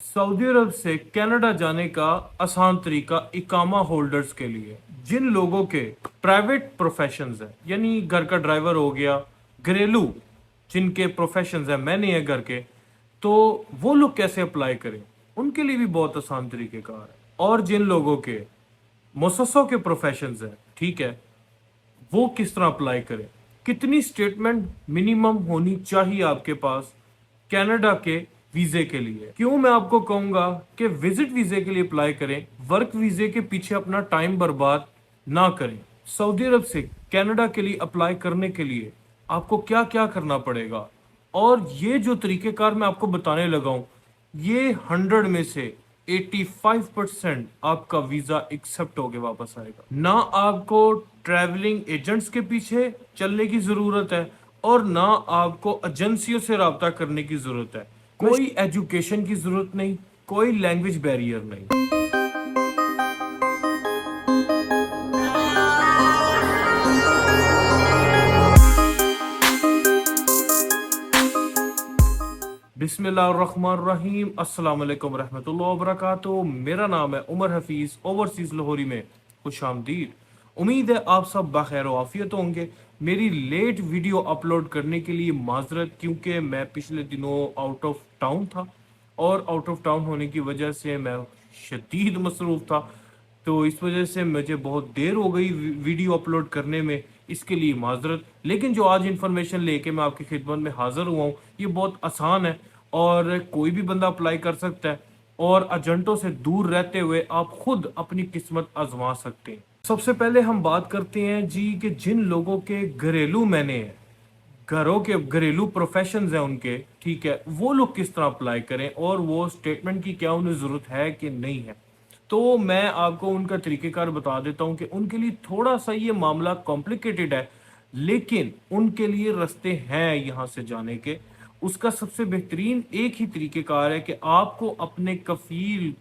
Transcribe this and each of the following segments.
Saudi अरब से Canada जाने का आसान तरीका इकामा होल्डर्स के लिए। जिन लोगों के प्राइवेट प्रोफेशंस हैं, यानी घर का ड्राइवर हो गया, घरेलू जिनके प्रोफेशंस हैं, मैंने है घर के, तो वो लोग कैसे अप्लाई करें, उनके लिए भी बहुत आसान तरीक़ेकार है। और जिन लोगों के मुसस्सों के प्रोफेशंस हैं, ठीक है, वो किस तरह अप्लाई करें, कितनी स्टेटमेंट मिनिमम होनी चाहिए आपके पास कनाडा के वीजे के लिए। क्यों मैं आपको कहूंगा कि विजिट वीजे के लिए अप्लाई करें, वर्क वीजे के पीछे अपना टाइम बर्बाद ना करें। सऊदी अरब से कनाडा के लिए अप्लाई करने के लिए आपको क्या क्या करना पड़ेगा, और ये जो तरीकेकार मैं आपको बताने लगा हूं, ये 100 में से 85% आपका वीजा एक्सेप्ट होके वापस आएगा। ना आपको ट्रैवलिंग एजेंट्स के पीछे चलने की जरूरत है, और ना आपको एजेंसियों से रब्ता करने की जरूरत है। कोई एजुकेशन की जरूरत नहीं, कोई लैंग्वेज बैरियर नहीं। बिस्मिल्लाहिर्रहमानिर्रहीम, अस्सलाम वालेकुम रहमतुल्लाहि व बरकातुहू। मेरा नाम है उमर हफीज, ओवरसीज लाहौरी में खुश आमदीद। उम्मीद है आप सब बखैर आफियत होंगे। मेरी लेट वीडियो अपलोड करने के लिए माजरत, क्योंकि मैं पिछले दिनों आउट ऑफ टाउन था, और आउट ऑफ टाउन होने की वजह से मैं शदीद मसरूफ़ था, तो इस वजह से मुझे बहुत देर हो गई वीडियो अपलोड करने में। इसके लिए माजरत। लेकिन जो आज इन्फॉर्मेशन लेके मैं आपकी खिदमत में हाजिर हुआ हूँ, ये बहुत आसान है और कोई भी बंदा अप्लाई कर सकता है, और एजेंटों से दूर रहते हुए आप खुद अपनी किस्मत आजमा सकते हैं। सबसे पहले हम बात करते हैं जी कि जिन लोगों के घरेलू मैंने हैं, घरों के घरेलू प्रोफेशंस हैं उनके, ठीक है, वो लोग किस तरह अप्लाई करें और वो स्टेटमेंट की क्या उन्हें ज़रूरत है कि नहीं है। तो मैं आपको उनका तरीक़ेकार बता देता हूं कि उनके लिए थोड़ा सा ये मामला कॉम्प्लिकेटेड है, लेकिन उनके लिए रास्ते हैं यहाँ से जाने के। उसका सबसे बेहतरीन एक ही तरीक़ेकार है कि आपको अपने कफील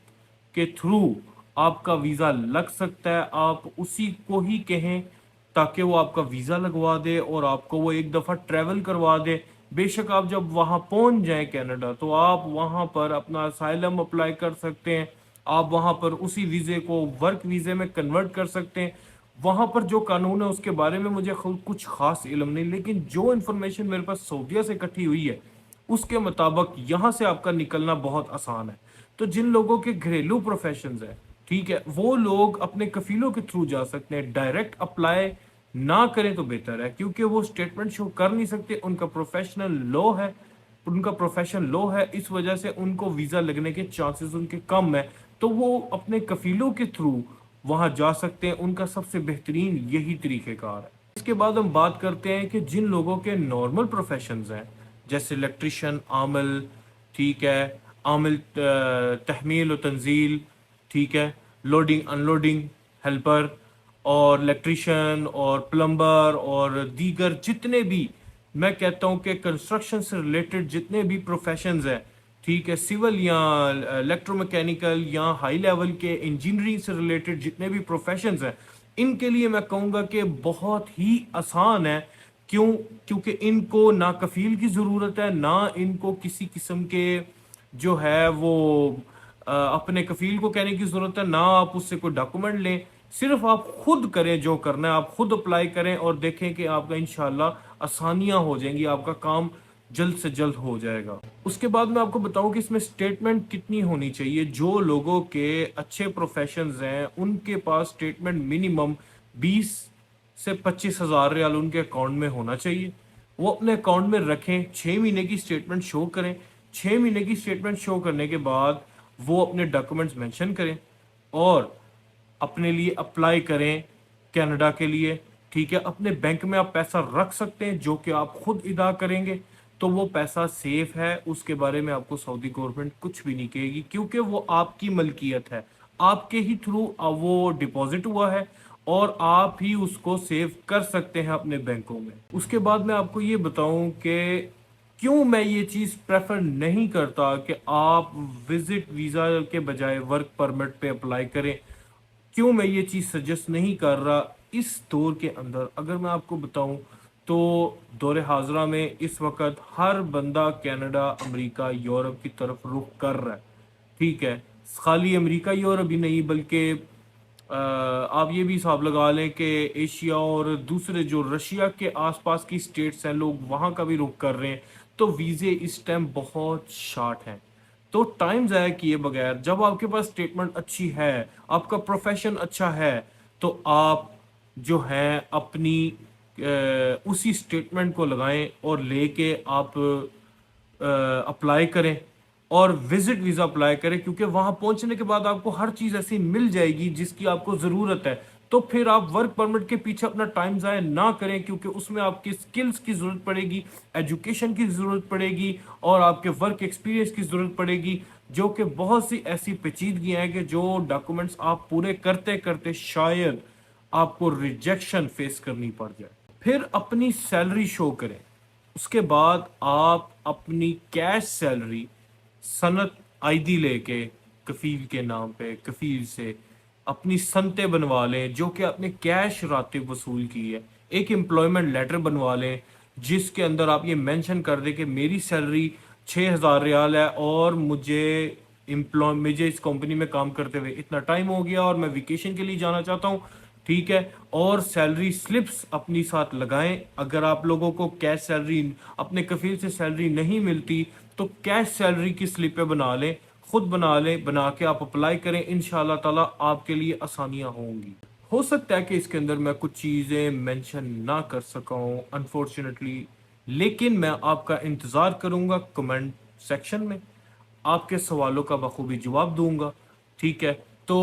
के थ्रू आपका वीज़ा लग सकता है। आप उसी को ही कहें ताकि वो आपका वीज़ा लगवा दे और आपको वो एक दफ़ा ट्रैवल करवा दे। बेशक आप जब वहाँ पहुँच जाएं कनाडा, तो आप वहाँ पर अपना असाइलम अप्लाई कर सकते हैं। आप वहाँ पर उसी वीज़े को वर्क वीज़े में कन्वर्ट कर सकते हैं। वहाँ पर जो कानून है उसके बारे में मुझे खुद कुछ खास इल्म नहीं, लेकिन जो इन्फॉर्मेशन मेरे पास सऊदीया से इकट्ठी हुई है उसके मुताबिक यहाँ से आपका निकलना बहुत आसान है। तो जिन लोगों के घरेलू प्रोफेशंस है, ठीक है, वो लोग अपने कफीलों के थ्रू जा सकते हैं। डायरेक्ट अप्लाई ना करें तो बेहतर है, क्योंकि वो स्टेटमेंट शो कर नहीं सकते। उनका प्रोफेशनल लॉ है, उनका प्रोफेशन लॉ है, इस वजह से उनको वीज़ा लगने के चांसेस उनके कम है। तो वो अपने कफीलों के थ्रू वहां जा सकते हैं। उनका सबसे बेहतरीन यही तरीक़ेकार है। इसके बाद हम बात करते हैं कि जिन लोगों के नॉर्मल प्रोफेशंस हैं, जैसे इलेक्ट्रिशियन, आमिल, ठीक है, आमिल तहमील और तंजील, ठीक है, लोडिंग अनलोडिंग हेल्पर, और इलेक्ट्रिशियन और प्लम्बर और दीगर जितने भी, मैं कहता हूं कि कंस्ट्रक्शन से रिलेटेड जितने भी प्रोफेशंस हैं, ठीक है, सिविल या इलेक्ट्रोमैकेनिकल या हाई लेवल के इंजीनियरिंग से रिलेटेड जितने भी प्रोफेशंस हैं, इनके लिए मैं कहूँगा कि बहुत ही आसान है। क्यों? क्योंकि इनको ना कफील की ज़रूरत है, ना इनको किसी किस्म के जो है वो अपने कफील को कहने की ज़रूरत है, ना आप उससे कोई डॉक्यूमेंट लें। सिर्फ आप खुद करें, जो करना है आप खुद अप्लाई करें और देखें कि आपका इंशाल्लाह आसानियां हो जाएंगी, आपका काम जल्द से जल्द हो जाएगा। उसके बाद मैं आपको बताऊं कि इसमें स्टेटमेंट कितनी होनी चाहिए। जो लोगों के अच्छे प्रोफेशंस हैं उनके पास स्टेटमेंट मिनिमम 20 से 25 हज़ार रियाल उनके अकाउंट में होना चाहिए। वो अपने अकाउंट में रखें, 6 महीने की स्टेटमेंट शो करें। 6 महीने की स्टेटमेंट शो करने के बाद वो अपने डॉक्यूमेंट्स मेंशन करें और अपने लिए अप्लाई करें कनाडा के लिए, ठीक है। अपने बैंक में आप पैसा रख सकते हैं जो कि आप खुद अदा करेंगे, तो वो पैसा सेफ है। उसके बारे में आपको सऊदी गवर्नमेंट कुछ भी नहीं कहेगी, क्योंकि वो आपकी मलकियत है, आपके ही थ्रू वो डिपॉजिट हुआ है और आप ही उसको सेव कर सकते हैं अपने बैंकों में। उसके बाद मैं आपको ये बताऊं कि क्यों मैं ये चीज़ प्रेफर नहीं करता कि आप विजिट वीज़ा के बजाय वर्क परमिट पे अप्लाई करें। क्यों मैं ये चीज़ सजेस्ट नहीं कर रहा इस दौर के अंदर, अगर मैं आपको बताऊं तो दौर हाजरा में इस वक्त हर बंदा कनाडा, अमेरिका, यूरोप की तरफ रुख कर रहा है। ٹھیک ہے، خالی امریکہ ہی اور ابھی نہیں بلکہ آپ یہ بھی حساب لگا لیں کہ ایشیا اور دوسرے جو رشیا کے آس پاس کی اسٹیٹس ہیں لوگ وہاں کا بھی رخ کر رہے ہیں، تو ویزے اس ٹائم بہت شارٹ ہیں۔ تو ٹائم ضائع کیے بغیر جب آپ کے پاس اسٹیٹمنٹ اچھی ہے، آپ کا پروفیشن اچھا ہے، تو آپ جو ہیں اپنی اسی اسٹیٹمنٹ کو لگائیں اور لے کے آپ اپلائی کریں اور وزٹ ویزا اپلائی کریں، کیونکہ وہاں پہنچنے کے بعد آپ کو ہر چیز ایسی مل جائے گی جس کی آپ کو ضرورت ہے۔ تو پھر آپ ورک پرمٹ کے پیچھے اپنا ٹائم ضائع نہ کریں، کیونکہ اس میں آپ کی سکلز کی ضرورت پڑے گی، ایجوکیشن کی ضرورت پڑے گی اور آپ کے ورک ایکسپیرینس کی ضرورت پڑے گی، جو کہ بہت سی ایسی پیچیدگیاں ہیں کہ جو ڈاکومنٹس آپ پورے کرتے کرتے شاید آپ کو ریجیکشن فیس کرنی پڑ جائے۔ پھر اپنی سیلری شو کریں، اس کے بعد آپ اپنی کیش سیلری سند آئی ڈی لے کے کفیل کے نام پہ کفیل سے اپنی سنتیں بنوا لیں جو کہ آپ نے کیش راتب وصول کی ہے، ایک امپلائمنٹ لیٹر بنوا لیں جس کے اندر آپ یہ مینشن کر دیں کہ میری سیلری 6,000 ریال ہے اور مجھے اس کمپنی میں کام کرتے ہوئے اتنا ٹائم ہو گیا اور میں ویکیشن کے لیے جانا چاہتا ہوں، ٹھیک ہے، اور سیلری سلپس اپنی ساتھ لگائیں۔ اگر آپ لوگوں کو کیش سیلری اپنے کفیل سے سیلری نہیں ملتی تو کیش سیلری کی سلپیں بنا لیں، خود بنا لیں، بنا کے آپ اپلائی کریں، انشاءاللہ تعالی آپ کے لیے آسانیاں ہوں گی۔ ہو سکتا ہے کہ اس کے اندر میں کچھ چیزیں مینشن نہ کر سکا ہوں انفارچونیٹلی، لیکن میں آپ کا انتظار کروں گا کمنٹ سیکشن میں، آپ کے سوالوں کا بخوبی جواب دوں گا، ٹھیک ہے۔ تو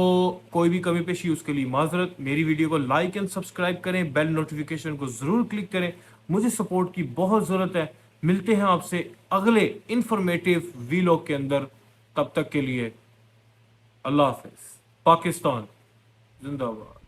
کوئی بھی کمی پیشی اس کے لیے معذرت۔ میری ویڈیو کو لائک اینڈ سبسکرائب کریں، بیل نوٹیفیکیشن کو ضرور کلک کریں، مجھے سپورٹ کی بہت ضرورت ہے۔ ملتے ہیں آپ سے اگلے انفارمیٹیو ویلاگ کے اندر، تب تک کے لیے اللہ حافظ۔ پاکستان زندہ باد۔